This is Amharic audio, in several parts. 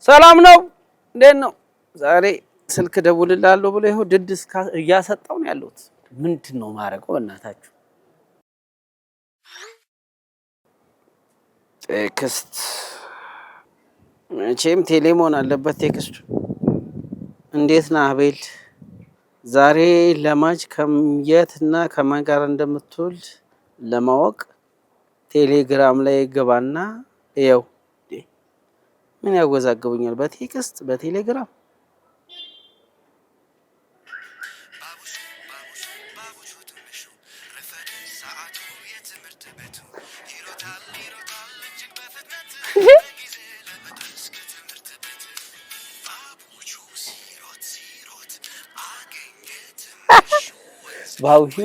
ሰላም ነው እንዴት ነው ዛሬ ስልክ ደውልልሃለሁ ብሎ ይሄው ድድስ እያሰጣው ነው ያለሁት ምንድነው ማረገው እናታችሁ ቴክስት መቼም ቴሌሞን አለበት ቴክስት እንዴት ነህ አቤል ዛሬ ለማጅ ከየትና ከማን ጋር እንደምትውል ለማወቅ ቴሌግራም ላይ ገባና ይኸው ምን ያወዛግቡኛል በቴክስት በቴሌግራም ባውሹ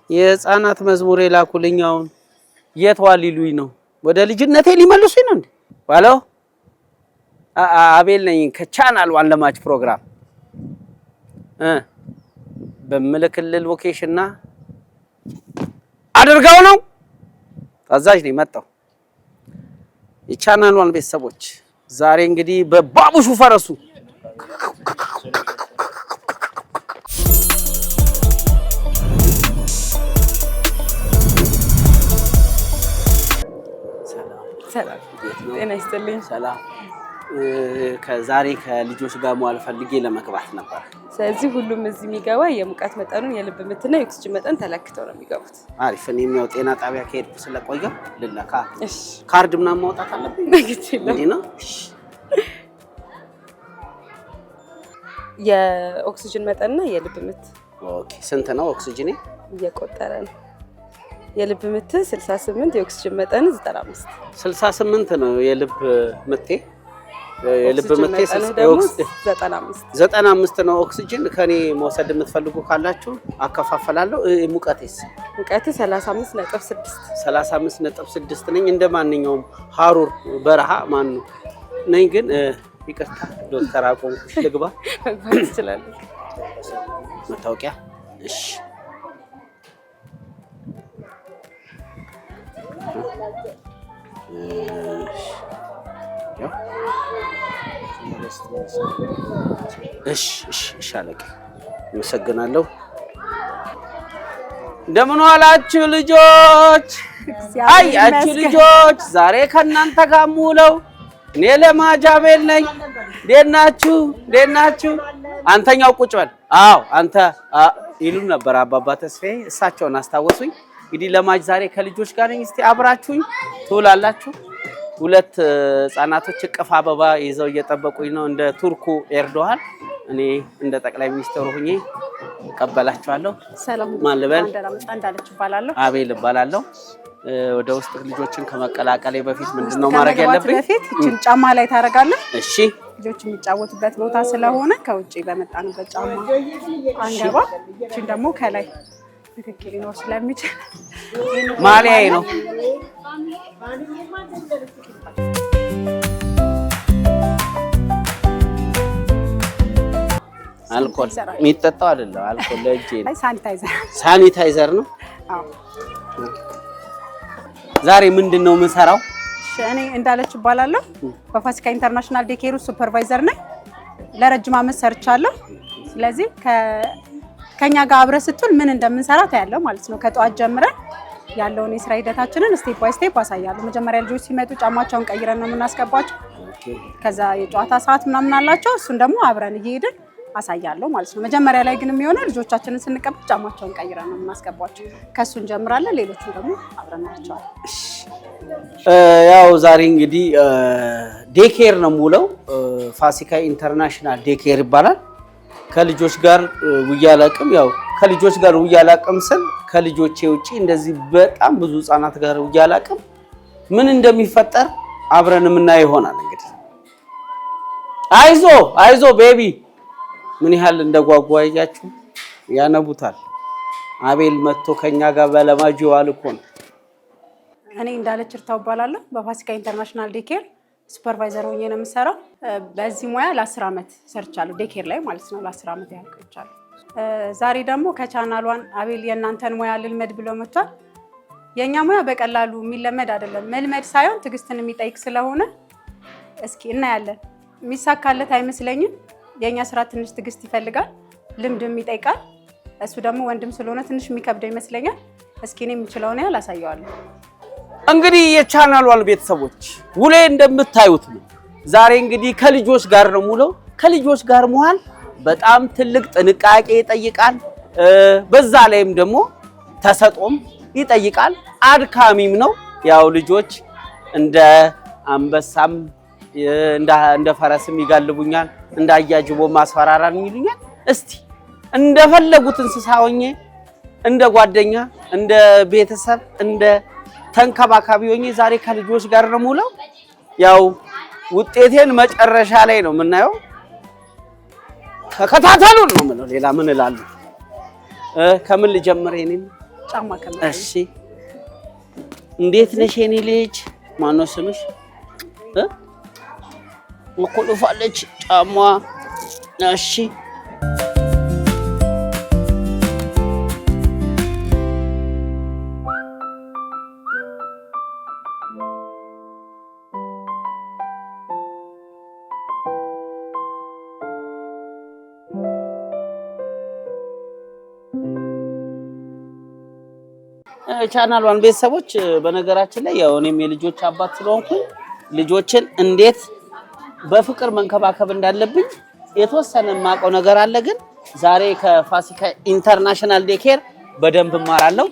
የህፃናት መዝሙር የላኩልኛውን የት ዋሊሉኝ ነው ወደ ልጅነቴ ሊመልሱኝ ነው እንዴ ባለው አቤል ነኝ ከቻናል ዋን ለማች ፕሮግራም በመለከለል ሎኬሽንና አድርጋው ነው ታዛዥ ነኝ መጣው የቻናል ዋን ቤተሰቦች ዛሬ እንግዲህ በባቡሹ ፈረሱ ሰላም ጤና ይስጥልኝ ሰላም ከዛሬ ከልጆች ጋር መዋል ፈልጌ ለመግባት ነበር ስለዚህ ሁሉም እዚህ የሚገባ የሙቀት መጠኑን የልብ ምትና የኦክሲጅን መጠን ተለክተው ነው የሚገቡት አሪፍ እኔም ያው ጤና ጣቢያ ከሄድኩ ስለቆየው ልላካ እሺ ካርድ ምናምን ማውጣት አለብኝ እንዴ ነው የኦክሲጅን መጠንና የልብ ምት ኦኬ ስንት ነው ኦክሲጅኔ እየቆጠረ ነው የልብ ምት 68 የኦክሲጅን መጠን 95 68 ነው የልብ ምቴ የልብ ምቴ 95 ነው ኦክሲጅን ከኔ መውሰድ የምትፈልጉ ካላችሁ አከፋፈላለሁ ሙቀቴስ ሙቀቴ 35.6 ነኝ እንደማንኛውም ሐሩር በረሃ ማን ነው ነኝ ግን ይቅርታ ዶክተር አቆምኩሽ ልግባ ይችላል መታወቂያ እሺ እሺ አለቀ መሰግናለሁ እንደምን ዋላችሁ ልጆች አያችሁ ልጆች ዛሬ ከናንተ ጋር ሙለው እኔ ለማጃቤል ነኝ ደናችሁ አንተኛው ቁጭ በል አዎ አንተ ይሉ ነበር አባባ ተስፋዬ እሳቸውን አስታወሱኝ እንግዲህ ለማጅ ዛሬ ከልጆች ጋር ነኝ እስቲ አብራችሁኝ ትውላላችሁ ሁለት ህፃናቶች እቅፍ አበባ ይዘው እየጠበቁኝ ነው እንደ ቱርኩ ኤርዶሃን እኔ እንደ ጠቅላይ ሚኒስትሩ ሆኜ እቀበላችኋለሁ ሰላም ማለበል እንዳለች ይባላልው አቤል ይባላልው ወደ ውስጥ ልጆችን ከመቀላቀሌ በፊት ምንድነው ማድረግ ያለብኝ በፊት እቺን ጫማ ላይ ታረጋለህ እሺ ልጆች የሚጫወቱበት ቦታ ስለሆነ ከውጪ በመጣንበት ጫማ አንገባ እቺን ደግሞ ከላይ ትክክል ነው ስለሚችል ማሊያዬ ነው አልኮል የሚጠጣው አይደለም አልኮል ለእጄ ነው ሳኒታይዘር ነው አዎ ዛሬ ምንድነው የምሰራው እኔ እንዳለች ይባላልው በፋሲካ ኢንተርናሽናል ዴኬሩ ሱፐርቫይዘር ነኝ ለረጅም አመት ሰርቻለሁ ስለዚህ ከኛ ጋር አብረን ስትል ምን እንደምንሰራ ታያለው ማለት ነው ከጧት ጀምረን ያለውን የስራ ሂደታችንን ስቴፕ ባይ ስቴፕ አሳያለሁ መጀመሪያ ልጆች ሲመጡ ጫማቸውን ቀይረን ነው የምናስገባቸው ከዛ የጨዋታ ሰዓት ምናምን አላቸው እሱን ደግሞ አብረን እየሄድን አሳያለሁ ማለት ነው መጀመሪያ ላይ ግን የሚሆነው ልጆቻችንን ስንቀበል ጫማቸውን ቀይረን ነው የምናስገባቸው ከሱ እንጀምራለን ሌሎቹን ደግሞ አብረን እናያቸዋለን ያው ዛሬ እንግዲህ ዴኬር ነው ሙለው ፋሲካ ኢንተርናሽናል ዴኬር ይባላል ከልጆች ጋር ውያላቅም ያው ከልጆች ጋር ውያላቅም ስል ከልጆቼ ውጪ እንደዚህ በጣም ብዙ ህፃናት ጋር ውያላቅም ምን እንደሚፈጠር አብረን ምናይ ይሆናል እንግዲህ አይዞ ቤቢ ምን ያህል እንደጓጓ ያያችሁ ያነቡታል አቤል መጥቶ ከኛ ጋር በለማጅ ዋልኮ ነው እኔ እንዳለች እርታው ይባላልው በፋሲካ ኢንተርናሽናል ዴኬር ሱፐርቫይዘር ሆኜ ነው የምሰራው በዚህ ሙያ ለ10 አመት ሰርቻለሁ ዴኬር ላይ ማለት ነው ለ10 አመት ያልቀቻለሁ ዛሬ ደግሞ ከቻናሏን አቤል የእናንተን ሙያ ልልመድ ብሎ መጥቷል። የኛ ሙያ በቀላሉ የሚለመድ አይደለም። መልመድ ሳይሆን ትዕግስትን የሚጠይቅ ስለሆነ እስኪ እናያለን። የሚሳካለት አይመስለኝም። የኛ ስራ ትንሽ ትዕግስት ይፈልጋል፣ ልምድም ይጠይቃል። እሱ ደግሞ ወንድም ስለሆነ ትንሽ የሚከብደው ይመስለኛል። እስኪ እኔ የምችለውን ያህል አሳየዋለሁ። እንግዲህ የቻናሏን ቤተሰቦች ውሌ እንደምታዩት ነው። ዛሬ እንግዲህ ከልጆች ጋር ነው ሙለው። ከልጆች ጋር መዋል በጣም ትልቅ ጥንቃቄ ይጠይቃል። በዛ ላይም ደግሞ ተሰጦም ይጠይቃል። አድካሚም ነው። ያው ልጆች እንደ አንበሳም እንደ ፈረስም ይጋልቡኛል፣ እንደ አያጅቦ ማስፈራራን ይሉኛል። እስቲ እንደፈለጉት እንስሳ ሆኜ እንደ ጓደኛ፣ እንደ ቤተሰብ፣ እንደ ተንከባካቢ ሆኜ ዛሬ ከልጆች ጋር ነው ሙለው። ያው ውጤቴን መጨረሻ ላይ ነው የምናየው። ተከታተሉን ነው የምለው። ሌላ ምን እላለሁ? ከምን ልጀምር? የኔን ጫማ ከምን? እሺ፣ እንዴት ነሽ የኔ ልጅ? ማነው ስምሽ? ወኮልፋለች ጫማ። እሺ፣ ቻናሏን ቤተሰቦች በነገራችን ላይ ያው እኔም የልጆች አባት ስለሆንኩኝ ልጆችን እንዴት በፍቅር መንከባከብ እንዳለብኝ የተወሰነ የማውቀው ነገር አለ። ግን ዛሬ ከፋሲካ ኢንተርናሽናል ዴኬር በደንብ እማራለሁ።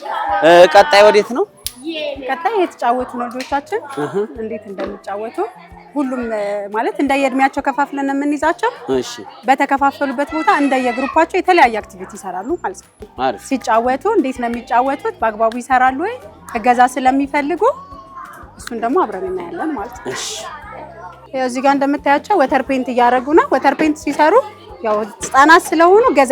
ቀጣይ ወዴት ነው? ቀጣይ የተጫወቱ ነው ልጆቻችን እንዴት እንደሚጫወቱ ሁሉም ማለት እንደየእድሜያቸው ከፋፍለን የምንይዛቸው። እሺ፣ በተከፋፈሉበት ቦታ እንደየግሩፓቸው የተለያየ አክቲቪቲ ይሰራሉ ማለት ነው። አሪፍ። ሲጫወቱ እንዴት ነው የሚጫወቱት? በአግባቡ ይሰራሉ ወይ? እገዛ ስለሚፈልጉ እሱን ደግሞ አብረን እናያለን ማለት ነው። እሺ፣ እዚህ ጋር እንደምታያቸው ወተር ፔንት እያደረጉ ነው። ወተር ፔንት ሲሰሩ ያው ህፃናት ስለሆኑ እገዛ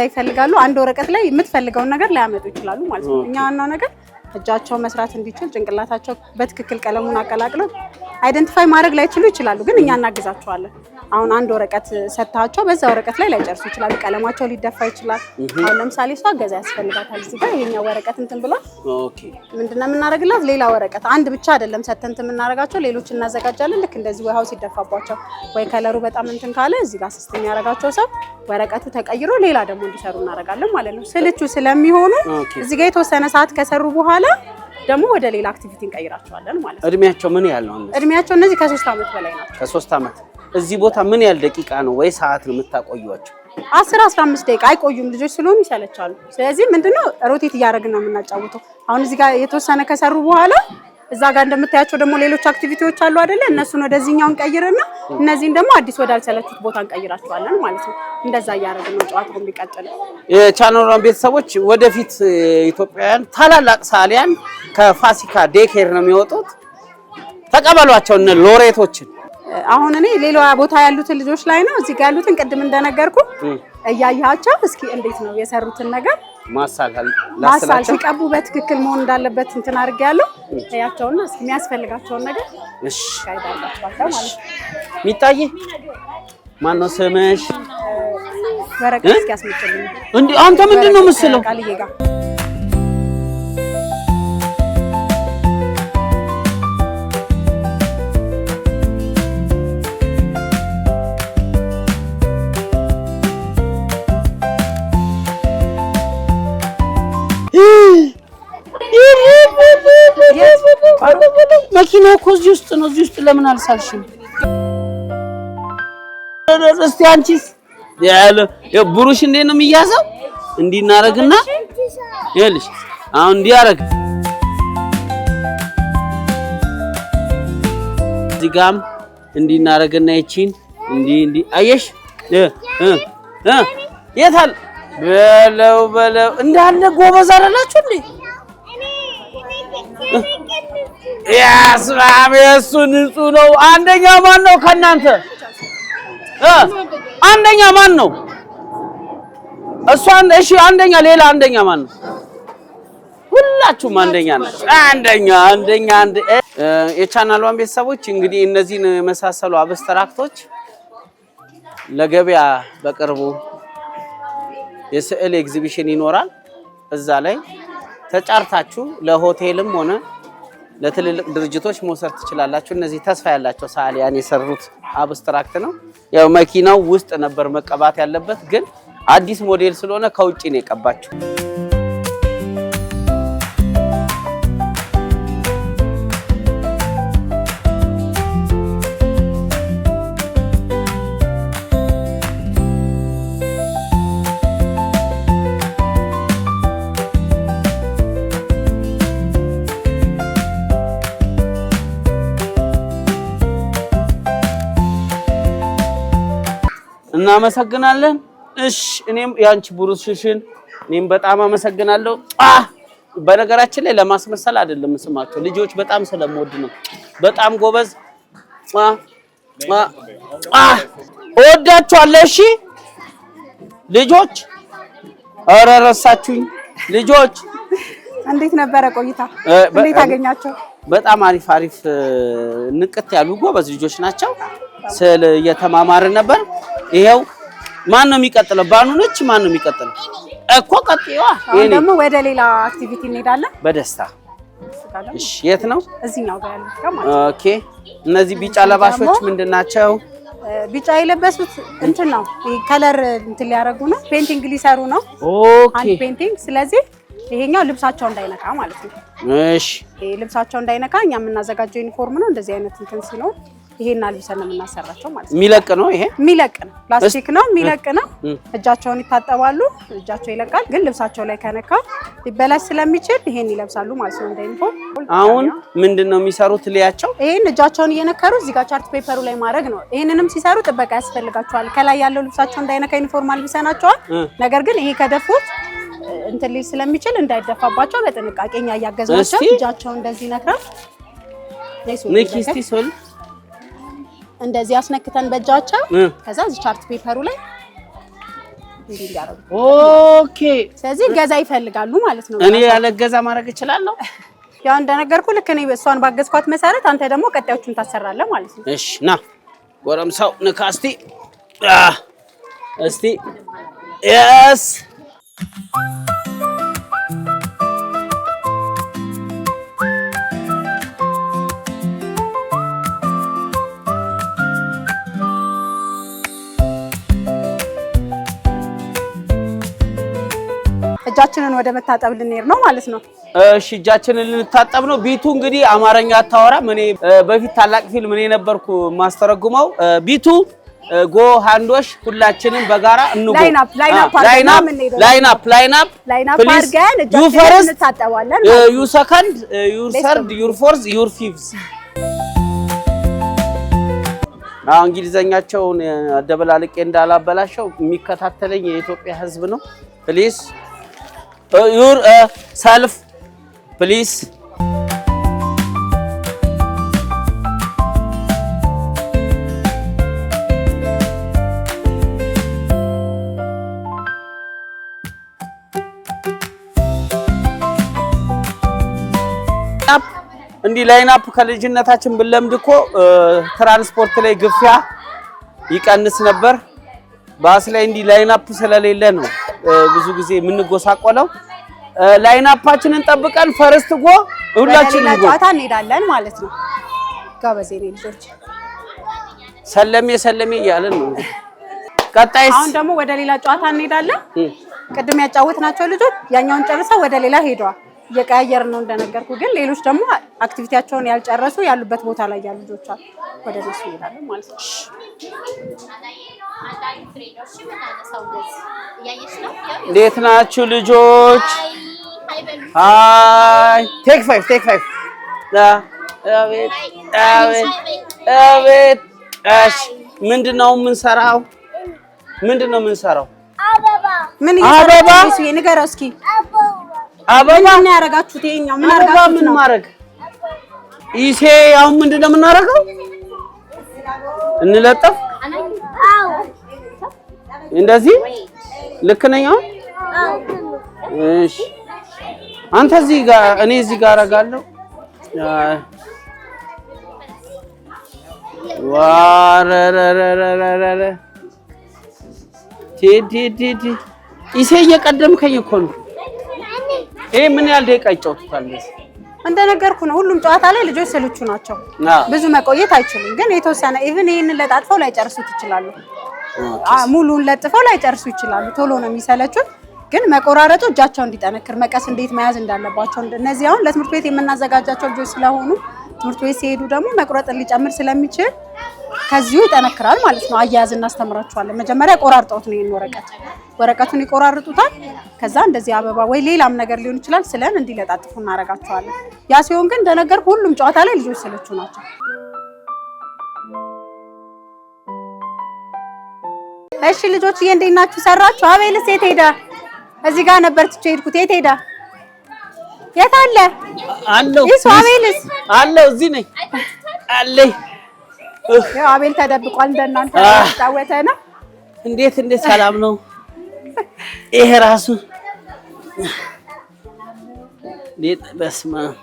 ይፈልጋሉ። አንድ ወረቀት ላይ የምትፈልገውን ነገር ሊያመጡ ይችላሉ ማለት ነው። እኛ ዋናው ነገር እጃቸው መስራት እንዲችል ጭንቅላታቸው በትክክል ቀለሙን አቀላቅለው አይደንቲፋይ ማድረግ ላይችሉ ይችላሉ፣ ግን እኛ እናግዛቸዋለን። አሁን አንድ ወረቀት ሰጥታቸው በዛ ወረቀት ላይ ላይጨርሱ ይችላሉ። ቀለማቸው ሊደፋ ይችላል። አሁን ለምሳሌ እሷ እገዛ ያስፈልጋታል። እዚህ ጋር ይሄኛው ወረቀት እንትን ብሏል። ኦኬ፣ ምንድነው የምናደርግላት? ሌላ ወረቀት አንድ ብቻ አይደለም ሰጥተን እንትን የምናደርጋቸው ሌሎች እናዘጋጃለን። ልክ እንደዚህ ውሃው ሲደፋባቸው ወይ ከለሩ በጣም እንትን ካለ እዚህ ጋር ሲስተም የሚያደርጋቸው ሰው ወረቀቱ ተቀይሮ ሌላ ደግሞ እንዲሰሩ እናደርጋለን ማለት ነው። ስልቹ ስለሚሆኑ እዚህ ጋር የተወሰነ ሰዓት ከሰሩ በኋላ ደግሞ ወደ ሌላ አክቲቪቲ እንቀይራቸዋለን ማለት ነው። እድሜያቸው ምን ያህል ነው? እድሜያቸው እነዚህ ከ3 ዓመት በላይ ናቸው። ከ3 ዓመት። እዚህ ቦታ ምን ያህል ደቂቃ ነው ወይ ሰዓት ነው የምታቆዩዋቸው? 10-15 ደቂቃ አይቆዩም። ልጆች ስለሆኑ ይሰለቻሉ። ስለዚህ ምንድነው ሮቴት እያደረግን ነው የምናጫውተው። አሁን እዚህ ጋር የተወሰነ ከሰሩ በኋላ እዛ ጋር እንደምታያቸው ደግሞ ሌሎች አክቲቪቲዎች አሉ አይደለ? እነሱን ወደዚህኛው እንቀይርና እነዚህን ደግሞ አዲስ ወዳልሰለቹት ቦታ እንቀይራቸዋለን ማለት ነው። እንደዛ እያደረግን ነው ጨዋታው የሚቀጥለው። የቻናሏን ቤተሰቦች ወደፊት ኢትዮጵያውያን ታላላቅ ሳሊያን ከፋሲካ ዴኬር ነው የሚወጡት። ተቀበሏቸው እነ ሎሬቶችን። አሁን እኔ ሌላ ቦታ ያሉትን ልጆች ላይ ነው እዚህ ጋር ያሉትን ቅድም እንደነገርኩ እያያቸው እስኪ እንዴት ነው የሰሩትን ነገር ማሳል ሲቀቡ በትክክል መሆን እንዳለበት እንትን አድርጌያለሁ። ያያቸውና እስኪ የሚያስፈልጋቸውን ነገር እሺ ጋይዳላችኋለሁ ማለት ነው። ሚጣዬ ማን ነው ስምሽ? ወረቀት እስኪ አስመጭልኝ። እንዴ አንተ ምንድነው መስለው? ቃልዬ ጋር መኪናው እኮ እዚህ ውስጥ ነው። እዚህ ውስጥ ለምን አልሳልሽም? እስቲ አንቺስ ያለ ብሩሽ እንዴት ነው የሚያዘው? እንዲህ እናደርግና ይኸውልሽ አሁን እንዲህ አደረግ እዚህ ጋርም እንዲህ እናደርግና ይቺን እንዲህ አየሽ የታል በለው እንዳለ ጎበዝ አይደላችሁ እንዴ? ያስራም የሱ ንጹህ ነው። አንደኛ ማን ነው ከናንተ? አንደኛ ማን ነው? እሱ እሺ፣ አንደኛ ሌላ አንደኛ ማን ነው? ሁላችሁም አንደኛ ናችሁ። አንደኛ የቻናሏን ቤተሰቦች እንግዲህ እነዚህን የመሳሰሉ አብስትራክቶች ለገበያ በቅርቡ የስዕል ኤግዚቢሽን ይኖራል። እዛ ላይ ተጫርታችሁ ለሆቴልም ሆነ ለትልልቅ ድርጅቶች መውሰድ ትችላላችሁ። እነዚህ ተስፋ ያላቸው ሰዓሊያን የሰሩት አብስትራክት ነው። ያው መኪናው ውስጥ ነበር መቀባት ያለበት፣ ግን አዲስ ሞዴል ስለሆነ ከውጪ ነው የቀባቸው። እናመሰግናለን። እሺ እኔም ያንቺ ብሩሽሽን እኔም በጣም አመሰግናለሁ። በነገራችን ላይ ለማስመሰል አይደለም ስማቸው ልጆች በጣም ስለምወድ ነው። በጣም ጎበዝ እወዳችኋለሁ። እሺ ልጆች፣ ኧረ ረሳችሁኝ ልጆች። እንዴት ነበረ ቆይታ? እንዴት አገኛቸው? በጣም አሪፍ አሪፍ ንቅት ያሉ ጎበዝ ልጆች ናቸው። ስለ እየተማማርን ነበር። ይሄው ማን ነው የሚቀጥለው? ባኑ ነች። ማን ነው የሚቀጥለው እኮ? ቀጥይዋ። አሁን ደግሞ ወደ ሌላ አክቲቪቲ እንሄዳለን በደስታ። እሺ የት ነው? እዚህኛው ጋር ያለው ማለት። ኦኬ እነዚህ ቢጫ ለባሾች ምንድናቸው? ቢጫ የለበሱት እንትን ነው ከለር እንትን ሊያረጉ ነው፣ ፔንቲንግ ሊሰሩ ነው። ኦኬ አንድ ፔንቲንግ። ስለዚህ ይሄኛው ልብሳቸው እንዳይነካ ማለት ነው። እሺ ይሄ ልብሳቸው እንዳይነካ እኛ የምናዘጋጀው ዩኒፎርም ነው። እንደዚህ አይነት እንትን ሲኖር ይሄን አልብሰን ነው የምናሰራቸው ማለት ነው። የሚለቅ ነው ይሄ? የሚለቅ ነው፣ ፕላስቲክ ነው፣ የሚለቅ ነው። እጃቸውን ይታጠባሉ፣ እጃቸው ይለቃል። ግን ልብሳቸው ላይ ከነካ ሊበላሽ ስለሚችል ይሄን ይለብሳሉ ማለት ነው እንደ ዩኒፎርም። አሁን ምንድነው የሚሰሩት? ልያቸው ይሄን እጃቸውን እየነከሩ እዚህ ጋር ቻርት ፔፐሩ ላይ ማድረግ ነው። ይሄንንም ሲሰሩ ጥበቃ ያስፈልጋቸዋል። ከላይ ያለው ልብሳቸው እንዳይነካ ዩኒፎርም አልብሰናቸዋል። ነገር ግን ይሄ ከደፉት እንትን ሊል ስለሚችል እንዳይደፋባቸው በጥንቃቄ እኛ እያገዝናቸው እጃቸውን እንደዚህ ነክረን ንኪስቲሶል እንደዚህ አስነክተን በእጃቸው ከዛ እዚህ ቻርት ፔፐሩ ላይ እንዲህ ያደርጉ። ኦኬ ስለዚህ ገዛ ይፈልጋሉ ማለት ነው። እኔ ያለ ገዛ ማድረግ እችላለሁ። ያው እንደነገርኩ ልክ እኔ እሷን ባገዝኳት መሰረት አንተ ደግሞ ቀጣዮቹን ታሰራለህ ማለት ነው። እሺ ና ጎረምሳው ንካስቲ እስቲ ኤስ እጃችንን ወደ መታጠብ ልንሄድ ነው ማለት ነው። እሺ እጃችንን ልንታጠብ ነው። ቢቱ እንግዲህ አማርኛ አታወራም። እኔ በፊት ታላቅ ፊልም እኔ ነበርኩ ማስተረጉመው። ቢቱ ጎ ሃንዶሽ ሁላችንም በጋራ እንጎ ላይን አፕ አድርገን እጃችንን እንታጠባለን። ዩ ሰከንድ ዩር ሰርድ ዩር ፎርዝ ዩር ፊፍዝ። እንግሊዘኛቸውን አደበላልቄ እንዳላበላሸው የሚከታተለኝ የኢትዮጵያ ሕዝብ ነው። ፕሊዝ ዩር ሰልፍ ፕሊዝ። እንዲህ ላይን አፕ ከልጅነታችን ብንለምድ እኮ ትራንስፖርት ላይ ግፊያ ይቀንስ ነበር። ባስ ላይ እንዲህ ላይን አፕ ስለሌለ ነው ብዙ ጊዜ የምንጎሳቆለው። ላይን አፓችንን ጠብቀን ፈርስት ጎ ሁላችንም ጎ ጨዋታ እንሄዳለን ማለት ነው። ጋበዜ ልጆች ሰለሜ ሰለሜ እያለን ነው። ቀጣይስ አሁን ደግሞ ወደ ሌላ ጨዋታ እንሄዳለን። ቅድም ያጫወትናቸው ልጆች ያኛውን ጨርሰው ወደ ሌላ ሄደዋል። እየቀያየርን ነው እንደነገርኩ። ግን ሌሎች ደግሞ አክቲቪቲያቸውን ያልጨረሱ ያሉበት ቦታ ላይ ያሉ ልጆች አሉ። ወደ እነሱ እንሄዳለን ማለት ነው። እንዴት ናችሁ ልጆች? ሃይ ቴክ ፋይቭ ቴክ ፋይቭ። አቤት አቤት። እሺ ምንድነው የምንሰራው? ምንድነው የምንሰራው? አበባ። ምን እየሰራችሁ ነው? ንገረው እስኪ። አበባ ምን ያረጋችሁት? ይሄኛው ምን አረጋችሁት? ምን ማረግ? ይሄ አሁን ምንድነው የምናረገው? እንለጠፍ። እንደዚህ ልክ ነኝ አሁን? እሺ አንተ እዚህ ጋር እኔ እዚህ ጋር አረጋለሁ። ዋረረረረረ ቲቲቲ ኢሴ እየቀደምከኝ እኮ ነው። ይሄ ምን ያህል ደቂቃ ይጫወቱታል? እንደነገርኩ ነው። ሁሉም ጨዋታ ላይ ልጆች ስልቹ ናቸው። ብዙ መቆየት አይችሉም። ግን የተወሰነ ኢቭን ይሄንን ለጣጥፈው ላይ ጨርሱት ይችላሉ። ሙሉን ለጥፈው ላይ ጨርሱ ይችላሉ። ቶሎ ነው የሚሰለቹት። ግን መቆራረጡ እጃቸው እንዲጠነክር መቀስ እንዴት መያዝ እንዳለባቸው እነዚህ አሁን ለትምህርት ቤት የምናዘጋጃቸው ልጆች ስለሆኑ ትምህርት ቤት ሲሄዱ ደግሞ መቁረጥን ሊጨምር ስለሚችል ከዚሁ ይጠነክራል ማለት ነው። አያያዝ እናስተምራቸዋለን። መጀመሪያ ቆራርጠውት ነው ወረቀቱን ይቆራርጡታል። ከዛ እንደዚህ አበባ ወይ ሌላም ነገር ሊሆን ይችላል ስለን እንዲለጣጥፉ እናረጋቸዋለን። ያ ሲሆን ግን እንደነገርኩ ሁሉም ጨዋታ ላይ ልጆች ስልቹ ናቸው። እሺ ልጆች እንዴት ናችሁ? ሰራችሁ? አቤልስ የት ሄደ? እዚህ ጋር ነበር ትቼ ሄድኩት። የት ሄደ? የት አለ? አለው እሱ አቤልስ አለው እዚህ ነኝ አለኝ። ያው አቤል ተደብቋል። እንደናንተ ታወተ ነው። እንዴት ሰላም ነው? ይሄ ራሱ በስመ አብ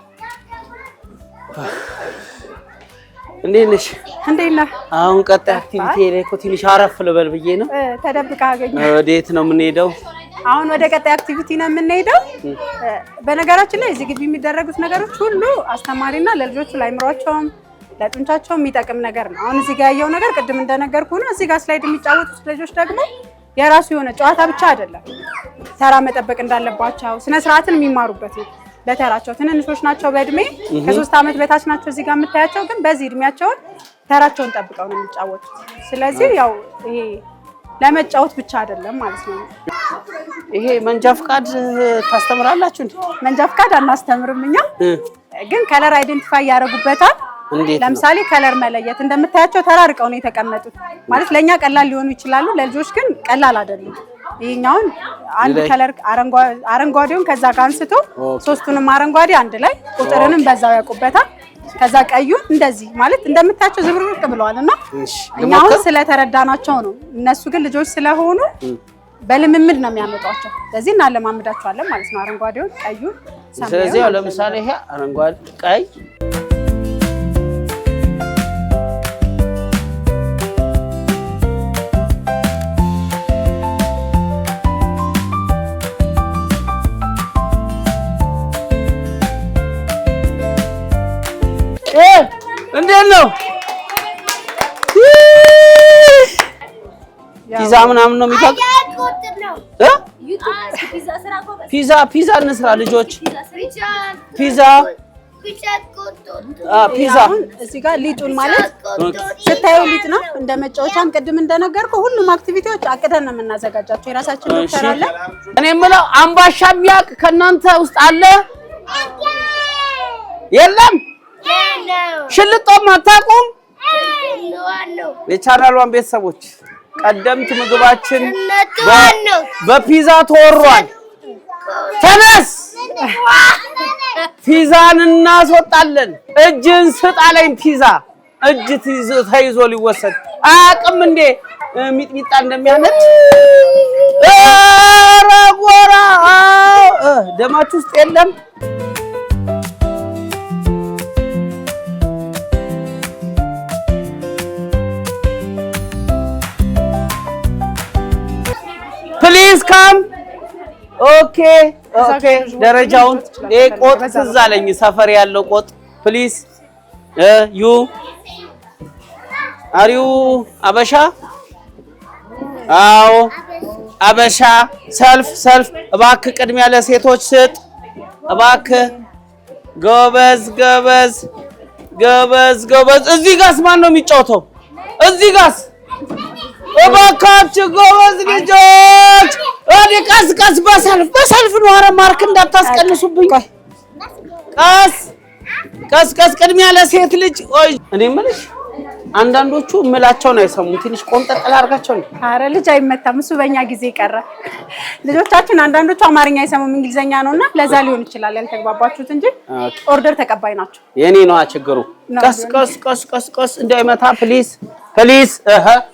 እንዴት ነሽ? እንዴት ነህ? አሁን ቀጣይ አክቲቪቲ ላይ እኮ ትንሽ አረፍ ልበል ብዬ ነው። ተደብቀህ አገኘሁ። ወዴት ነው የምንሄደው? አሁን ወደ ቀጣይ አክቲቪቲ ነው የምንሄደው። በነገራችን ላይ እዚህ ግቢ የሚደረጉት ነገሮች ሁሉ አስተማሪና ለልጆቹ ለአይምሯቸውም ለጡንቻቸውም የሚጠቅም ነገር ነው። አሁን እዚህ ጋር ያየው ነገር ቅድም እንደነገርኩህ ነው። እዚህ ጋር ስላይድ የሚጫወቱት ልጆች ደግሞ የራሱ የሆነ ጨዋታ ብቻ አይደለም፣ ተራ መጠበቅ እንዳለባቸው ስነ ስርዓትን የሚማሩበት ነው። በተራቸው ትንንሾች ናቸው በእድሜ ከ3 ዓመት በታች ናቸው። እዚህ ጋር የምታያቸው ግን በዚህ እድሜያቸውን ተራቸውን ጠብቀው ነው የሚጫወቱት። ስለዚህ ያው ይሄ ለመጫወት ብቻ አይደለም ማለት ነው። ይሄ መንጃ ፍቃድ ታስተምራላችሁ እንዴ? መንጃ ፍቃድ አናስተምርም እኛ፣ ግን ከለር አይደንቲፋይ ያደርጉበታል። ለምሳሌ ከለር መለየት እንደምታያቸው ተራርቀው ነው የተቀመጡት። ማለት ለኛ ቀላል ሊሆኑ ይችላሉ፣ ለልጆች ግን ቀላል አይደለም። ይሄኛውን አንድ ከለር አረንጓዴውን ከዛ ጋር አንስቶ ሶስቱንም አረንጓዴ አንድ ላይ ቁጥርንም በዛው ያውቁበታል። ከዛ ቀዩ እንደዚህ ማለት እንደምታያቸው ዝብርቅርቅ ብለዋልና እኛው ስለተረዳናቸው ነው። እነሱ ግን ልጆች ስለሆኑ በልምምድ ነው የሚያመጧቸው። ስለዚህ እናለማምዳቸዋለን ማለት ነው። አረንጓዴውን ቀዩን ሰማያዊ። ስለዚህ ያው ለምሳሌ ይሄ አረንጓዴ ቀይ እንዴት ነው? ፒዛ ምናምን ነው የሚታውቅ ፒዛ እንስራ ልጆች። ፒዛ እዚህ ጋር ሊጡን ማለት ስታዩ ሊጥ ነው። እንደ መጫወቻም ቅድም እንደነገርኩህ ሁሉም አክቲቪቲዎች አቅደን ነው የምናዘጋጃቸው። የራሳችን ዶክተር አለ። እኔ የምለው አምባሻ የሚያውቅ ከእናንተ ውስጥ አለ? የለም? ሽልጦም አታውቁም? የቻናሏን ቤተሰቦች ቀደምት ምግባችን በፒዛ ተወሯል። ተነስ ፒዛን እናስወጣለን። እጅን ስጥ አለኝ። ፒዛ እጅ ተይዞ ሊወሰድ አያውቅም እንዴ? ሚጥሚጣ እንደሚያነድ ኧረ ጎራ ደማችሁ ውስጥ የለም? ፕሊዝ ካም። ኦኬ ደረጃውን ቆጥ ትዝ አለኝ፣ ሰፈር ያለው ቆጥ። ፕሊዝ ዩ አሪው አበሻ? አዎ አበሻ። ሰልፍ እባክህ፣ ቅድሚያ ለሴቶች ስጥ እባክህ። ጎበዝ። እዚህ ጋርስ ማን ነው የሚጫወተው? እዚህ ጋርስ እባካችሁ ጎበዝ ልጆች፣ ወዲ ቀስ በሰልፍ ነው። ኧረ ማርክ እንዳታስቀንሱብኝ። ቀስ ቅድሚያ ለሴት ልጅ። እኔ የምልሽ አንዳንዶቹ እምላቸውን አይሰሙም። ትንሽ ቆንጠጥ አድርጋቸው ነው። ኧረ ልጅ አይመታም፣ እሱ በእኛ ጊዜ ቀረ። ልጆቻችን አንዳንዶቹ አማርኛ አይሰሙም፣ እንግሊዘኛ ነውና ለዛ ሊሆን ይችላል ያልተግባባችሁት እንጂ ኦርደር ተቀባይ ናቸው። የኔ ነው ችግሩ። ቀስ እንዳይመታ ፕሊዝ።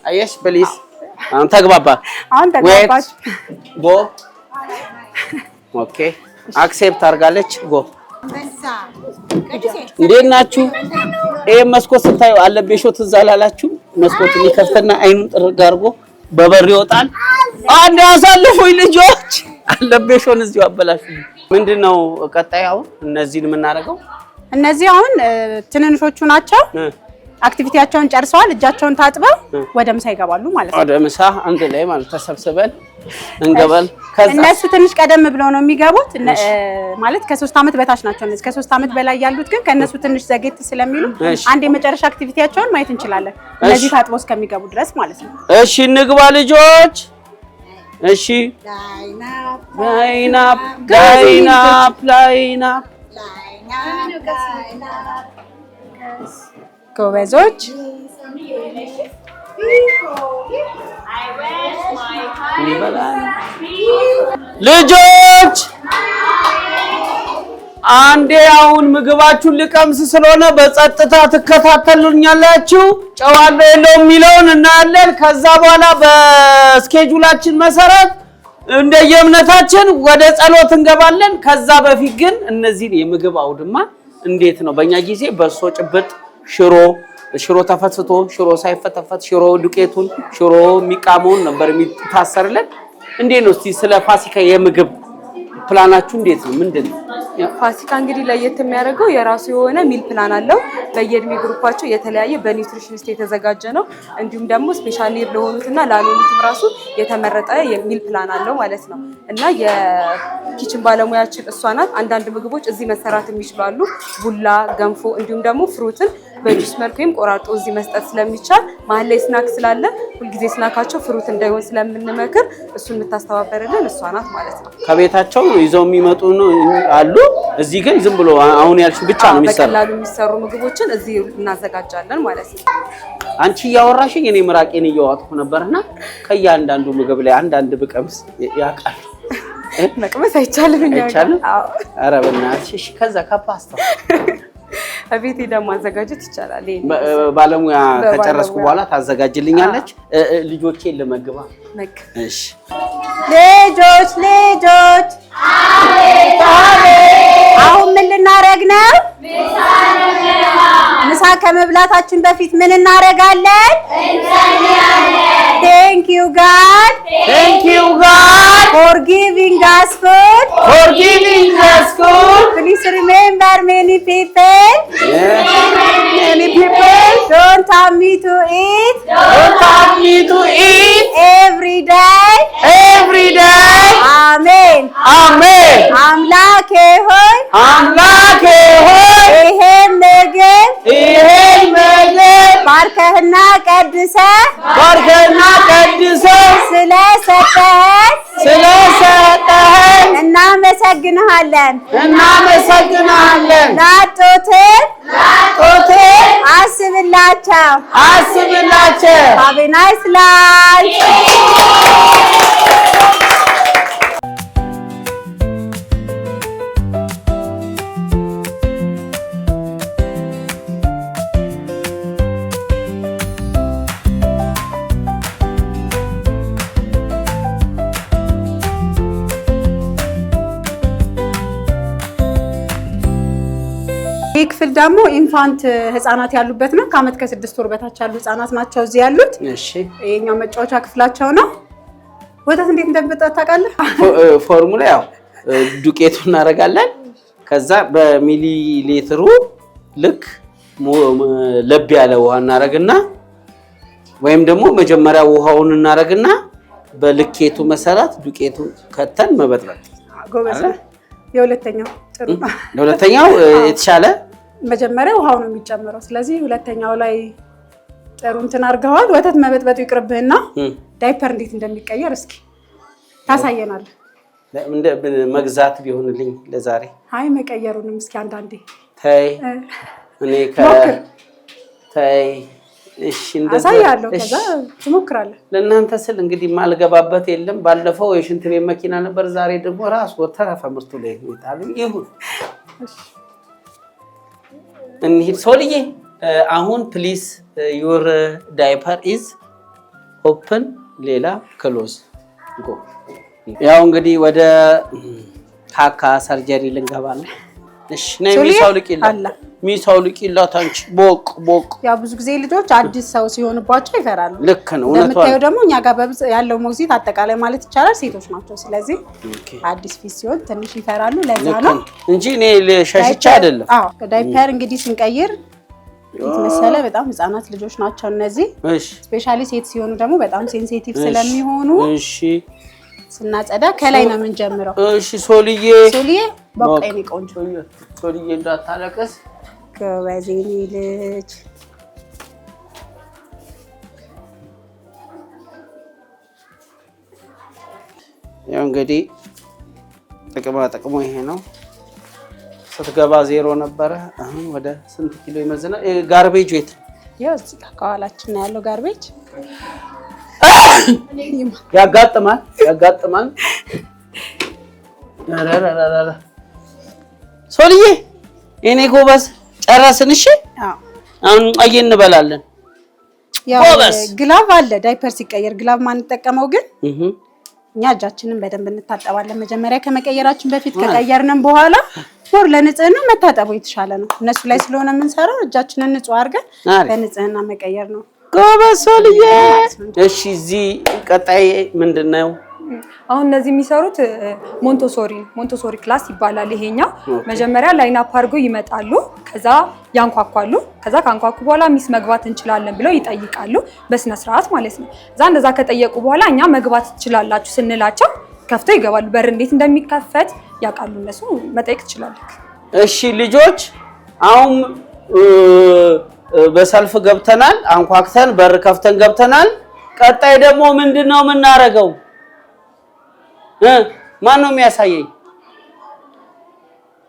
አየሽ ፕሊዝ። አሁን ተግባባችሁ። ጎ ኦኬ አክሴፕት አድርጋለች። ጎ እንዴት ናችሁ? ይሄ መስኮት ስታዩ አለቤሾ ትዝ አላላችሁ? መስኮቱን ይከፍትና አይኑን ጥርግ አድርጎ በበር ይወጣል። አንድ ያሳልፉኝ ልጆች አለበሽውን እዚሁ አበላሹ። ምንድነው ቀጣይ አሁን እነዚህን የምናደርገው? እነዚህ አሁን ትንንሾቹ ናቸው። አክቲቪቲያቸውን ጨርሰዋል። እጃቸውን ታጥበው ወደ ምሳ ይገባሉ ማለት ነው። ወደ ምሳ አንድ ላይ ማለት ተሰብስበን እንገባል። እነሱ ትንሽ ቀደም ብለው ነው የሚገቡት ማለት ከ3 አመት በታች ናቸው። እነዚህ ከ3 አመት በላይ ያሉት ግን ከነሱ ትንሽ ዘጌት ስለሚሉ አንድ የመጨረሻ አክቲቪቲያቸውን ማየት እንችላለን። እነዚህ ታጥበው እስከሚገቡ ድረስ ማለት ነው። እሺ እንግባ ልጆች። እሺ ላይን አፕ ጎበዞች ልጆች አንዴ አሁን ምግባችሁን ልቀምስ ስለሆነ በጸጥታ ትከታተሉኛላችሁ። ጨዋለሁ የለውም የሚለውን እናያለን። ከዛ በኋላ በስኬጁላችን መሰረት እንደየእምነታችን ወደ ጸሎት እንገባለን። ከዛ በፊት ግን እነዚህን የምግብ አውድማ እንዴት ነው በእኛ ጊዜ በሶ ጭብጥ ሽሮ ተፈትቶ ሽሮ ሳይፈተፈት ሽሮ ዱቄቱን ሽሮ የሚቃመውን ነበር የሚታሰርልን። እንዴት ነው እስቲ ስለ ፋሲካ የምግብ ፕላናችሁ እንዴት ነው? ምንድነው? ፋሲካ እንግዲህ ለየት የሚያደርገው የራሱ የሆነ ሚል ፕላን አለው። በየእድሜ ግሩፓቸው የተለያየ በኒውትሪሽኒስት የተዘጋጀ ነው። እንዲሁም ደግሞ ስፔሻል ኒድ ለሆኑትና ላልሆኑትም ራሱ የተመረጠ የሚል ፕላን አለው ማለት ነው። እና የኪችን ባለሙያችን እሷ ናት። አንዳንድ ምግቦች እዚህ መሰራት የሚችሉ አሉ። ቡላ፣ ገንፎ እንዲሁም ደግሞ ፍሩትን በጁስ መልክ ወይም ቆራርጦ እዚህ መስጠት ስለሚቻል መሀል ላይ ስናክ ስላለ ሁልጊዜ ስናካቸው ፍሩት እንዳይሆን ስለምንመክር እሱን የምታስተባበርልን እሷ ናት ማለት ነው። ከቤታቸው ይዘው የሚመጡ አሉ። እዚህ ግን ዝም ብሎ አሁን ያልሽ ብቻ ነው የሚሰራው። በቀላሉ የሚሰሩ ምግቦችን እዚህ እናዘጋጃለን ማለት ነው። አንቺ እያወራሽኝ እኔ ምራቄን እያዋጥኩ ነበርና ከእያንዳንዱ ምግብ ላይ አንዳንድ ብቀምስ ያውቃል። መቅመስ አይቻልም። አይቻልም? ኧረ በእናትሽ። እሺ ከዛ ከፓስታ አቤት ሄዳ ማዘጋጀት ይቻላል። ባለሙያ ከጨረስኩ በኋላ ታዘጋጅልኛለች። ልጆቼን ልመግባ። እሺ ልጆች አሁን ምን ልናረግ ነው? ምሳ ከመብላታችን በፊት ምን እናረጋለን? Thank you God for giving us food. Please remember many people don't have me to eat every day. Amen. አምላኬ ሆይ ይሄን ምግብ ባርከህና ቀድሰህ ስለሰጠኸን እናመሰግንሃለን። ላጡት አስብላቸው። Have a nice lunch. ይህ ክፍል ደግሞ ኢንፋንት ህፃናት ያሉበት ነው። ከአመት ከ6 ወር በታች ያሉ ህፃናት ናቸው እዚህ ያሉት። እሺ ይሄኛው መጫወቻ ክፍላቸው ነው። ወተት እንዴት እንደምጠጣ ታውቃለህ? ፎርሙላ ያው ዱቄቱ እናደርጋለን። ከዛ በሚሊ ሊትሩ ልክ ለብ ያለ ውሃ እናደርግና ወይም ደግሞ መጀመሪያ ውሃውን እናደርግና በልኬቱ መሰረት ዱቄቱን ከተን መበጥበጥ። ጎበዝ። የሁለተኛው ጥሩ ነው። የሁለተኛው የተሻለ መጀመሪያ ውሃው ነው የሚጨምረው። ስለዚህ ሁለተኛው ላይ ጥሩ እንትን አድርገዋል። ወተት መበጥበጡ ይቅርብህና ዳይፐር እንዴት እንደሚቀየር እስኪ ታሳየናለህ። እንደ መግዛት ቢሆንልኝ ለዛሬ። አይ መቀየሩንም እስኪ አንዳንዴ ተይ እኔ ተይ እሺ አሳያለሁ። ከዛ ትሞክራለህ። ለእናንተ ስል እንግዲህ ማልገባበት የለም። ባለፈው የሽንት ቤት መኪና ነበር። ዛሬ ደግሞ ራስ ወተረፈ ምርቱ ላይ ይጣሉ። ይሁን እንሂድ። ሶልዬ አሁን ፕሊስ ዩር ዳይፐር ኢዝ ኦፕን ሌላ ክሎዝ ጎ። ያው እንግዲህ ወደ ካካ ሰርጀሪ ልንገባለን። እሺ ነይ ሚሳው ልቂላት አንቺ ቦቅ ያው ብዙ ጊዜ ልጆች አዲስ ሰው ሲሆንባቸው ይፈራሉ። ልክ ነው እውነቷ። ለምታየው ደግሞ እኛ ጋር ያለው ሞግዚት አጠቃላይ ማለት ይቻላል ሴቶች ናቸው። ስለዚህ አዲስ ፊት ሲሆን ትንሽ ይፈራሉ። ለዛ ነው እንጂ እኔ ለሸሽቻ አይደለም። አዎ ዳይፐር እንግዲህ ስንቀይር መሰለ በጣም ህፃናት ልጆች ናቸው እነዚህ። እሺ ስፔሻሊ ሴት ሲሆኑ ደግሞ በጣም ሴንሲቲቭ ስለሚሆኑ እሺ ስናጸዳ ከላይ ነው የምንጀምረው። እሺ ሶልዬ በቃ የኔ ቆንጆ ሶልዬ እንዳታለቅስ ጎበዝ የኔ ልጅ። ያው እንግዲህ ጥቅሙ ይሄ ነው። ስትገባ 0 ነበረ። አሁን ወደ ስንት ኪሎ ይመዝናል? ጋርቤጅ ቤት ያው እዚህ ጋር ከኋላችን ነው ያለው ጋርቤጅ። ያጋጥማል ሶልዬ እኔ ጎበዝ ጨረስን። እሺ አሁን አየን እንበላለን። ያው ግላቭ አለ ዳይፐር ሲቀየር ግላቭ ማንጠቀመው ግን እኛ እጃችንን በደንብ እንታጠባለን። መጀመሪያ ከመቀየራችን በፊት ከቀየርንም በኋላ ፎር ለንጽህና መታጠቡ የተሻለ ነው። እነሱ ላይ ስለሆነ የምንሰራው እጃችንን ንጹህ አድርገን ለንጽህና መቀየር ነው። ጎበዝ ሶልዬ። እሺ እዚህ ቀጣይ ምንድነው? አሁን እነዚህ የሚሰሩት ሞንቶሶሪ ክላስ ይባላል። ይሄኛው መጀመሪያ ላይን አፕ አድርገው ይመጣሉ። ከዛ ያንኳኳሉ። ከዛ ካንኳኩ በኋላ ሚስ መግባት እንችላለን ብለው ይጠይቃሉ በስነ ስርዓት ማለት ነው። እዛ እንደዛ ከጠየቁ በኋላ እኛ መግባት ትችላላችሁ ስንላቸው ከፍተው ይገባሉ። በር እንዴት እንደሚከፈት ያውቃሉ እነሱ። መጠየቅ ትችላለህ። እሺ ልጆች አሁን በሰልፍ ገብተናል። አንኳክተን በር ከፍተን ገብተናል። ቀጣይ ደግሞ ምንድነው የምናረገው? ማን ነው የሚያሳየኝ?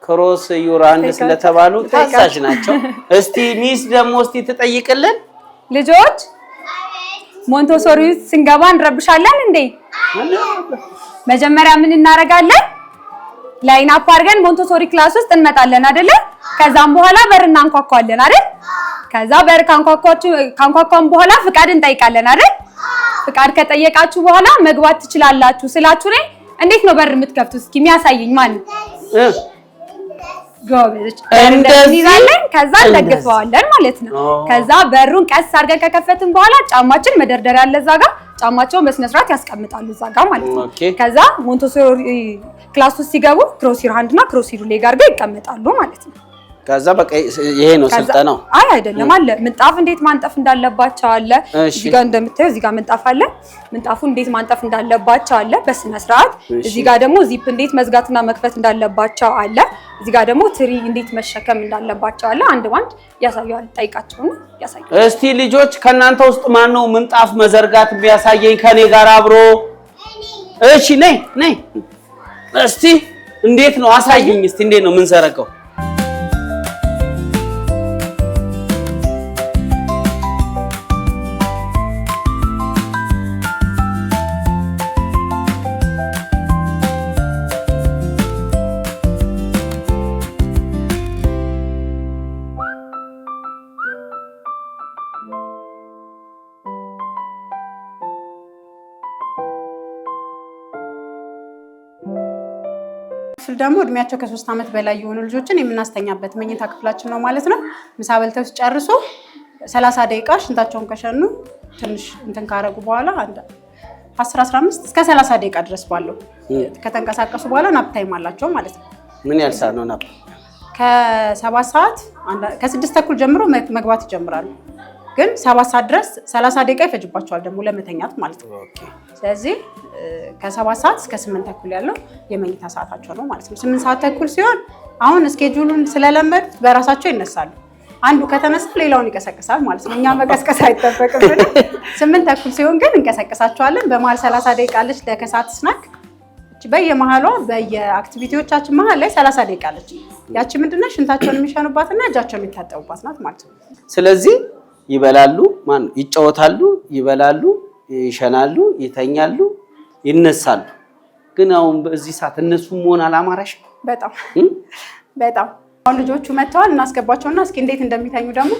ክሮስ ዩራንድ ስለተባሉ ታዛዥ ናቸው። እስቲ ሚስ ደግሞ እስቲ ትጠይቅልን። ልጆች ሞንቶሶሪ ስንገባ እንረብሻለን እንዴ? መጀመሪያ ምን እናረጋለን? ላይን አፕ አድርገን ሞንቶሶሪ ክላስ ውስጥ እንመጣለን አይደለ? ከዛም በኋላ በር እናንኳኳለን አይደል? ከዛ በር ካንኳኳን በኋላ ፍቃድ እንጠይቃለን አይደል? ፍቃድ ከጠየቃችሁ በኋላ መግባት ትችላላችሁ ስላችሁ ላይ እንዴት ነው በር የምትከፍቱት? እስኪ የሚያሳየኝ ማን ነው? ጎበዝ እንደዚህ ይላለን። ከዛ ደግፈዋለን ማለት ነው። ከዛ በሩን ቀስ አድርገን ከከፈትን በኋላ ጫማችን መደርደሪያ አለ እዛ ጋር ጫማቸውን በስነ ስርዓት ያስቀምጣሉ እዛ ጋር ማለት ነው። ከዛ ሞንቶሶሪ ክላስ ውስጥ ሲገቡ ክሮሲር ሃንድ እና ክሮሲር ሌግ አድርገው ይቀመጣሉ ማለት ነው። ከዛ በቃ ይሄ ነው ስልጠናው። አይ አይደለም አለ ምንጣፍ እንዴት ማንጠፍ እንዳለባቸው አለ። እዚህ ጋር እንደምታዩ እዚህ ጋር ምንጣፍ አለ። ምንጣፉን እንዴት ማንጠፍ እንዳለባቸው አለ በስነ ስርዓት። እዚህ ጋር ደግሞ ዚፕ እንዴት መዝጋትና መክፈት እንዳለባቸው አለ። እዚህ ጋር ደግሞ ትሪ እንዴት መሸከም እንዳለባቸው አለ። አንድ ባንድ ያሳያል። ጠይቃቸውና ያሳያል። እስቲ ልጆች ከናንተ ውስጥ ማን ነው ምንጣፍ መዘርጋት የሚያሳየኝ ከኔ ጋር አብሮ? እሺ ነይ እስቲ እንዴት ነው አሳየኝ። እስቲ እንዴት ነው የምንዘረጋው? ደግሞ እድሜያቸው ከ3 ዓመት በላይ የሆኑ ልጆችን የምናስተኛበት መኝታ ክፍላችን ነው ማለት ነው። ምሳ በልተው ሲጨርሱ 30 ደቂቃ ሽንታቸውን ከሸኑ ትንሽ እንትን ካረጉ በኋላ 10-15 እስከ 30 ደቂቃ ድረስ ባለው ከተንቀሳቀሱ በኋላ ናፕ ታይም አላቸው ማለት ነው። ምን ያህል ሰዓት ነው ናፕ? ከ7 ሰዓት ከ6 ተኩል ጀምሮ መግባት ይጀምራሉ። ግን 7 ሰዓት ድረስ 30 ደቂቃ ይፈጅባቸዋል ደግሞ ለመተኛት ማለት ነው። ስለዚህ ከ7 ሰዓት እስከ 8 ተኩል ያለው የመኝታ ሰዓታቸው ነው ማለት ነው። 8 ሰዓት ተኩል ሲሆን አሁን ስኬጁሉን ስለለመዱት በራሳቸው ይነሳሉ። አንዱ ከተነሳ ሌላውን ይቀሰቅሳል ማለት ነው። እኛ መቀስቀስ አይጠበቅብንም። 8 ተኩል ሲሆን ግን እንቀሰቅሳቸዋለን። በመሀል 30 ደቂቃ አለች ለከሰዓት ስናክ። በየመሃሏ በየአክቲቪቲዎቻችን መሀል ላይ 30 ደቂቃ አለች። ያቺ ምንድነው ሽንታቸውን የሚሸኑባትና እጃቸውን የሚታጠቡባት ናት ማለት ነው። ስለዚህ ይበላሉ፣ ይጫወታሉ፣ ይበላሉ፣ ይሸናሉ፣ ይተኛሉ፣ ይነሳሉ። ግን አሁን በዚህ ሰዓት እነሱ መሆን አላማራሽ? በጣም አሁን ልጆቹ መጥተዋል። እናስገባቸውና እስኪ እንዴት እንደሚተኙ ደግሞ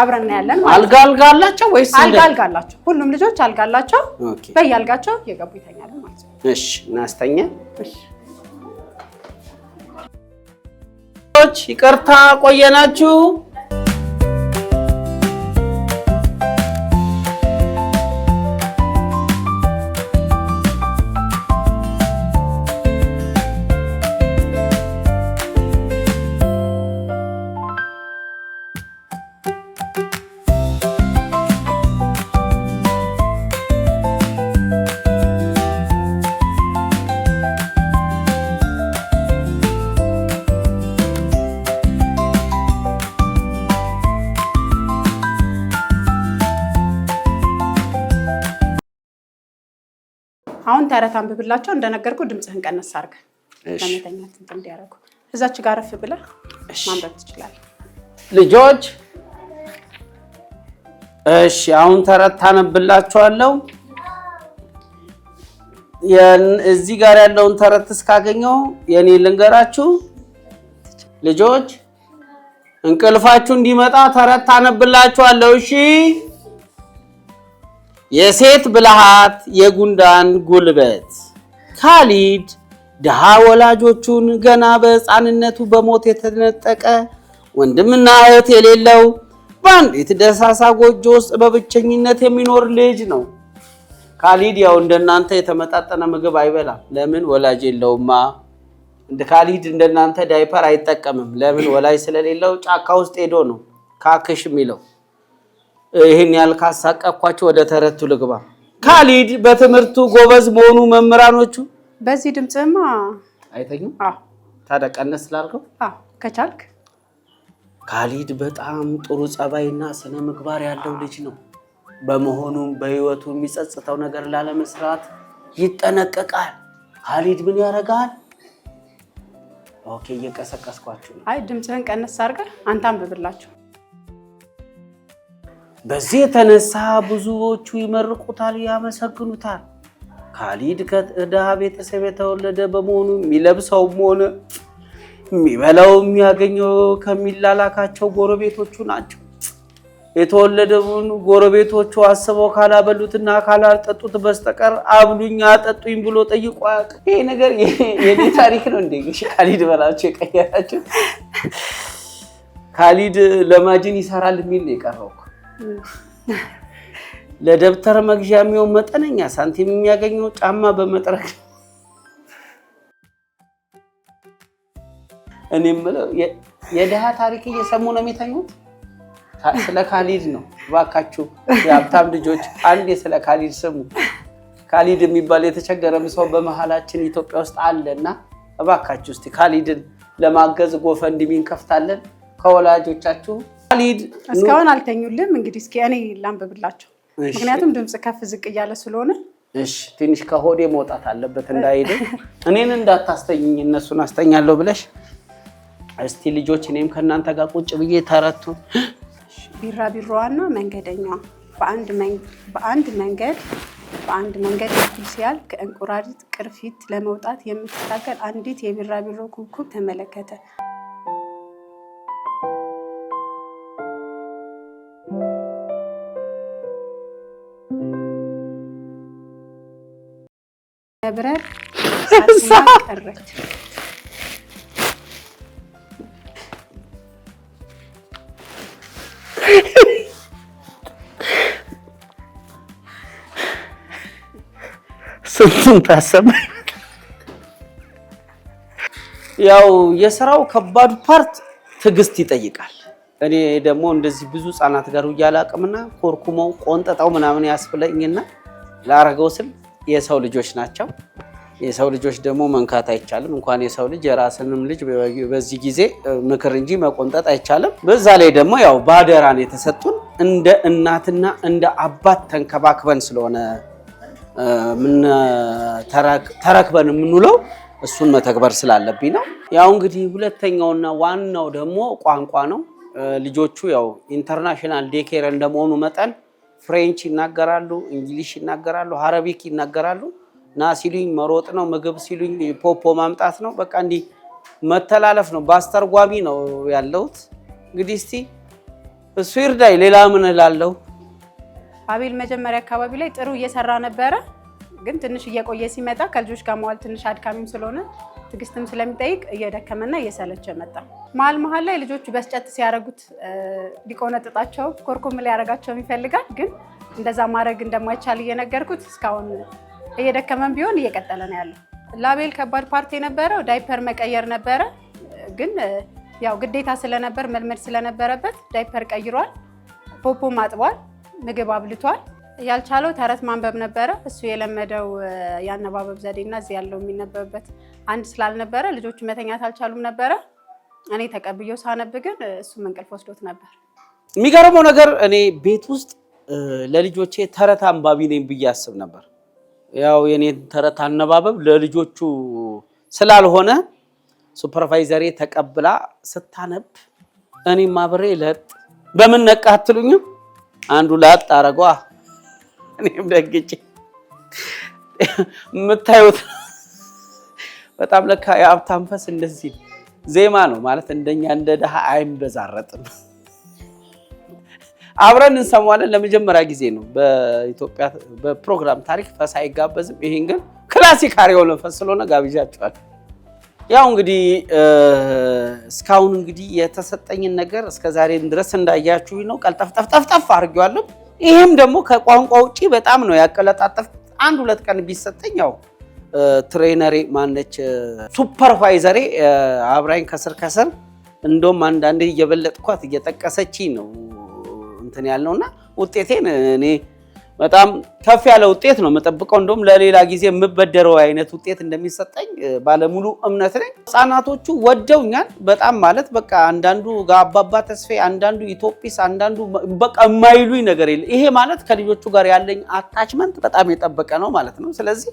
አብረን እናያለን ማለት ነው። አልጋ አላቸው ወይስ አልጋ አላቸው? ሁሉም ልጆች አልጋ አላቸው። በየአልጋቸው እየገቡ ይተኛሉ ማለት ነው። እሺ እናስተኛ። ይቅርታ ቆየናችሁ። አሁን ተረት አንብብላቸው እንደነገርኩ ድምጽህን ቀነስ አድርገህ ለመተኛት እንዲያረጉ እዛች ጋር ረፍ ብለህ ማንበብ ትችላለህ። ልጆች እሺ አሁን ተረት ታነብላችኋለሁ። እዚህ ጋር ያለውን ተረት እስካገኘው የኔ ልንገራችሁ። ልጆች እንቅልፋችሁ እንዲመጣ ተረት ታነብላችኋለሁ። እሺ የሴት ብልሃት የጉንዳን ጉልበት። ካሊድ ድሃ ወላጆቹን ገና በሕፃንነቱ በሞት የተነጠቀ ወንድምና እህት የሌለው በአንዲት ደሳሳ ጎጆ ውስጥ በብቸኝነት የሚኖር ልጅ ነው። ካሊድ ያው እንደናንተ የተመጣጠነ ምግብ አይበላም። ለምን? ወላጅ የለውማ። ካሊድ እንደናንተ ዳይፐር አይጠቀምም። ለምን? ወላጅ ስለሌለው ጫካ ውስጥ ሄዶ ነው ካክሽ የሚለው። ይሄን ያልካሳቀኳችሁ ወደ ተረቱ ልግባ። ካሊድ በትምህርቱ ጎበዝ መሆኑ መምህራኖቹ በዚህ ድምጽማ አይተኙም። ታዲያ ቀነስ ላድርገው ከቻልክ። ካሊድ በጣም ጥሩ ጸባይና ስነ ምግባር ያለው ልጅ ነው። በመሆኑም በህይወቱ የሚጸጽተው ነገር ላለመስራት ይጠነቀቃል። ካሊድ ምን ያደርጋል? ኦኬ እየቀሰቀስኳችሁ። አይ ድምጽህን ቀነስ አድርገህ አንተ አንብብላችሁ። በዚህ የተነሳ ብዙዎቹ ይመርቁታል፣ ያመሰግኑታል። ካሊድ ከድሃ ቤተሰብ የተወለደ በመሆኑ የሚለብሰውም ሆነ የሚበላው የሚያገኘው ከሚላላካቸው ጎረቤቶቹ ናቸው። የተወለደውን ጎረቤቶቹ አስበው ካላበሉትና ካላጠጡት በስተቀር አብሉኝ አጠጡኝ ብሎ ጠይቆ አያውቅም። ይሄ ነገር የኔ ታሪክ ነው እንዴ? ካሊድ በላቸው የቀየራቸው። ካሊድ ለማጅን ይሰራል የሚል ነው የቀረው። ለደብተር መግዣ የሚሆን መጠነኛ ሳንቲም የሚያገኘው ጫማ በመጥረግ። እኔ የምለው የድሃ ታሪክ እየሰሙ ነው የሚተኙት። ስለ ካሊድ ነው። እባካችሁ የሀብታም ልጆች አንዴ ስለ ካሊድ ስሙ። ካሊድ የሚባል የተቸገረም ሰው በመሀላችን ኢትዮጵያ ውስጥ አለና እባካችሁ እስቲ ካሊድን ለማገዝ ጎፈንድሚ እንከፍታለን። ከወላጆቻችሁ ካሊድ እስካሁን አልተኙልም። እንግዲህ እስኪ እኔ ላንብብላቸው፣ ምክንያቱም ድምጽ ከፍ ዝቅ እያለ ስለሆነ። እሺ ትንሽ ከሆዴ መውጣት አለበት እንዳይሄድ። እኔን እንዳታስተኝኝ እነሱን አስተኛለሁ ብለሽ። እስቲ ልጆች እኔም ከእናንተ ጋር ቁጭ ብዬ ተረቱ። ቢራቢሮዋና መንገደኛዋ። በአንድ መንገድ በኩል ሲያልፍ ከእንቁራሪት ቅርፊት ለመውጣት የምትታገል አንዲት የቢራቢሮ ኩብኩብ ተመለከተ። ብረር ቀረች። ስንቱን ታሰበ። ያው የሥራው ከባዱ ፓርት ትዕግስት ይጠይቃል። እኔ ደግሞ እንደዚህ ብዙ ህፃናት ጋር ያላቀምና ኮርኩመው ቆንጠጣው ምናምን ያስፈልኝና ላረገው ስል የሰው ልጆች ናቸው። የሰው ልጆች ደግሞ መንካት አይቻልም። እንኳን የሰው ልጅ የራስንም ልጅ በዚህ ጊዜ ምክር እንጂ መቆንጠጥ አይቻልም። በዛ ላይ ደግሞ ያው ባደራን የተሰጡን እንደ እናትና እንደ አባት ተንከባክበን ስለሆነ ተረክበን የምንውለው እሱን መተግበር ስላለብኝ ነው። ያው እንግዲህ ሁለተኛውና ዋናው ደግሞ ቋንቋ ነው። ልጆቹ ያው ኢንተርናሽናል ዴኬር እንደመሆኑ መጠን ፍሬንች ይናገራሉ፣ እንግሊሽ ይናገራሉ፣ አረቢክ ይናገራሉ። ና ሲሉኝ መሮጥ ነው፣ ምግብ ሲሉኝ ፖፖ ማምጣት ነው። በቃ እንዲህ መተላለፍ ነው። በአስተርጓሚ ነው ያለሁት። እንግዲህ እስቲ እሱ ይርዳኝ፣ ሌላ ምን እላለሁ? አቤል መጀመሪያ አካባቢ ላይ ጥሩ እየሰራ ነበረ፣ ግን ትንሽ እየቆየ ሲመጣ ከልጆች ጋር መዋል ትንሽ አድካሚም ስለሆነ ትግስትም ስለሚጠይቅ እየደከመና እየሰለቸ መጣ። መሀል ላይ ልጆቹ በስጨት ሲያደርጉት ሊቆነጥጣቸው ኮርኩም ሊያደርጋቸው ይፈልጋል። ግን እንደዛ ማድረግ እንደማይቻል እየነገርኩት እስካሁን እየደከመን ቢሆን እየቀጠለ ነው ያለው። ላቤል ከባድ ፓርት የነበረው ዳይፐር መቀየር ነበረ። ግን ያው ግዴታ ስለነበር መልመድ ስለነበረበት ዳይፐር ቀይሯል፣ ፖፖም አጥቧል፣ ምግብ አብልቷል። ያልቻለው ተረት ማንበብ ነበረ። እሱ የለመደው ያነባበብ ዘዴና እዚህ ያለው የሚነበብበት አንድ ስላልነበረ ልጆቹ መተኛት አልቻሉም ነበረ። እኔ ተቀብዬው ሳነብ ግን እሱም እንቅልፍ ወስዶት ነበር። የሚገርመው ነገር እኔ ቤት ውስጥ ለልጆቼ ተረት አንባቢ ነኝ ብዬ አስብ ነበር። ያው የኔ ተረት አነባበብ ለልጆቹ ስላልሆነ ሱፐርቫይዘሬ ተቀብላ ስታነብ እኔም አብሬ ለጥ በምን ነቃ አትሉኝም? አንዱ ላጥ አረጓ እኔም ደግጬ የምታዩት በጣም ለካ የሀብታም ፈስ እንደዚህ ዜማ ነው ማለት እንደኛ እንደ ደሃ አይንበዛረጥም። አብረን እንሰማዋለን። ለመጀመሪያ ጊዜ ነው በኢትዮጵያ በፕሮግራም ታሪክ ፈስ አይጋበዝም። ይሄን ግን ክላሲክ አሪዮን ፈስ ስለሆነ ጋብዣቸዋል። ያው እንግዲህ እስካሁን እንግዲህ የተሰጠኝን ነገር እስከዛሬ ድረስ እንዳያችሁኝ ነው። ቀልጠፍጠፍጠፍ አድርጌዋለሁ። ይሄም ደግሞ ከቋንቋ ውጪ በጣም ነው ያቀለጣጠፍኩት። አንድ ሁለት ቀን ቢሰጠኝ ያው ትሬነሬ ማነች ሱፐርቫይዘሬ አብራኝ ከስር እንደውም አንዳንዴ እየበለጥኳት እየጠቀሰችኝ ነው እንትን ያልነውና ውጤቴን እኔ በጣም ከፍ ያለ ውጤት ነው የምጠብቀው። እንደውም ለሌላ ጊዜ የምበደረው አይነት ውጤት እንደሚሰጠኝ ባለሙሉ እምነት ነኝ። ህፃናቶቹ ወደውኛል በጣም ማለት በቃ አንዳንዱ ጋባባ ተስፋዬ፣ አንዳንዱ ኢትዮጲስ፣ አንዳንዱ በቃ የማይሉኝ ነገር የለ። ይሄ ማለት ከልጆቹ ጋር ያለኝ አታችመንት በጣም የጠበቀ ነው ማለት ነው። ስለዚህ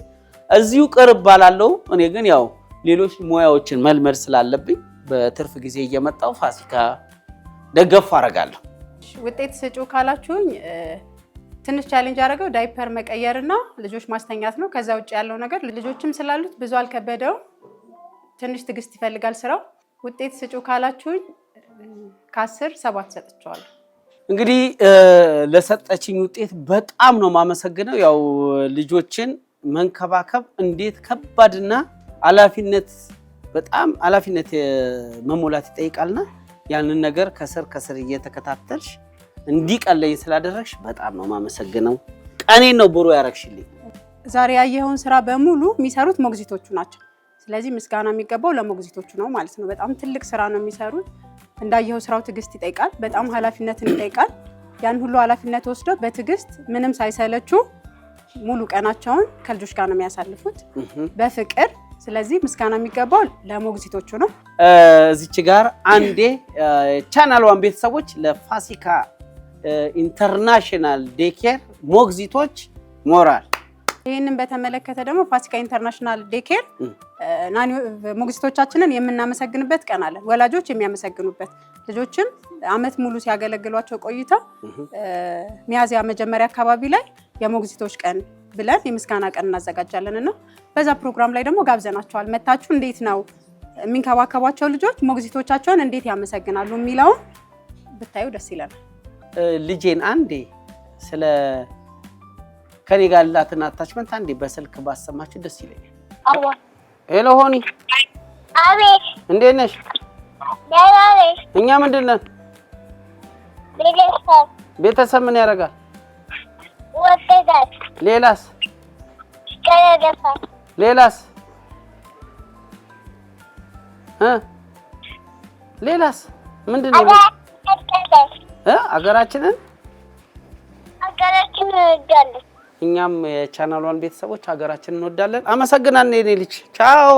እዚሁ ቅርብ ባላለው እኔ ግን ያው ሌሎች ሙያዎችን መልመድ ስላለብኝ በትርፍ ጊዜ እየመጣው ፋሲካ ደገፍ አደርጋለሁ። ውጤት ስጩ ካላችሁኝ ትንሽ ቻሌንጅ አደረገው ዳይፐር መቀየርና ልጆች ማስተኛት ነው። ከዛ ውጭ ያለው ነገር ልጆችም ስላሉት ብዙ አልከበደው። ትንሽ ትግስት ይፈልጋል ስራው። ውጤት ስጩ ካላችሁኝ ከ10 7 ሰጥቻለሁ። እንግዲህ ለሰጠችኝ ውጤት በጣም ነው ማመሰግነው። ያው ልጆችን መንከባከብ እንዴት ከባድና ኃላፊነት በጣም ኃላፊነት መሞላት ይጠይቃልና ያንን ነገር ከስር እየተከታተልሽ እንዲቀለኝ ስላደረግሽ በጣም ነው ማመሰግነው። ቀኔን ነው ብሩ ያረክሽልኝ። ዛሬ ያየኸውን ስራ በሙሉ የሚሰሩት ሞግዚቶቹ ናቸው። ስለዚህ ምስጋና የሚገባው ለሞግዚቶቹ ነው ማለት ነው። በጣም ትልቅ ስራ ነው የሚሰሩት። እንዳየኸው ስራው ትግስት ይጠይቃል፣ በጣም ኃላፊነትን ይጠይቃል። ያን ሁሉ ኃላፊነት ወስደው በትግስት ምንም ሳይሰለቹ ሙሉ ቀናቸውን ከልጆች ጋር ነው የሚያሳልፉት በፍቅር። ስለዚህ ምስጋና የሚገባው ለሞግዚቶቹ ነው። እዚች ጋር አንዴ ቻናል ዋን ቤተሰቦች ለፋሲካ ኢንተርናሽናል ዴኬር ሞግዚቶች ሞራል። ይህንን በተመለከተ ደግሞ ፋሲካ ኢንተርናሽናል ዴኬር ሞግዚቶቻችንን የምናመሰግንበት ቀን አለ። ወላጆች የሚያመሰግኑበት ልጆችን አመት ሙሉ ሲያገለግሏቸው ቆይተው ሚያዝያ መጀመሪያ አካባቢ ላይ የሞግዚቶች ቀን ብለን የምስጋና ቀን እናዘጋጃለን እና በዛ ፕሮግራም ላይ ደግሞ ጋብዘናቸዋል። መታችሁ እንዴት ነው የሚንከባከቧቸው ልጆች ሞግዚቶቻቸውን እንዴት ያመሰግናሉ የሚለውን ብታዩ ደስ ይለናል። ልጄን አንዴ ስለ ከኔ ጋር ያላትን አታችመንት አንዴ በስልክ ባሰማችሁ ደስ ይለኛል። አዎ ሄሎ ሆኒ። አቤት። እንዴት ነሽ? ደህና ነኝ። እኛ ምንድን ነን? ቤተሰብ ምን ያደርጋል? ወጣት። ሌላስ? ሌላስ? ሌላስ ምንድን ነው? አገራችንን እንወዳለን። እኛም የቻናሏን ቤተሰቦች ሀገራችንን እንወዳለን። አመሰግናለሁ የኔ ልጅ። ቻው።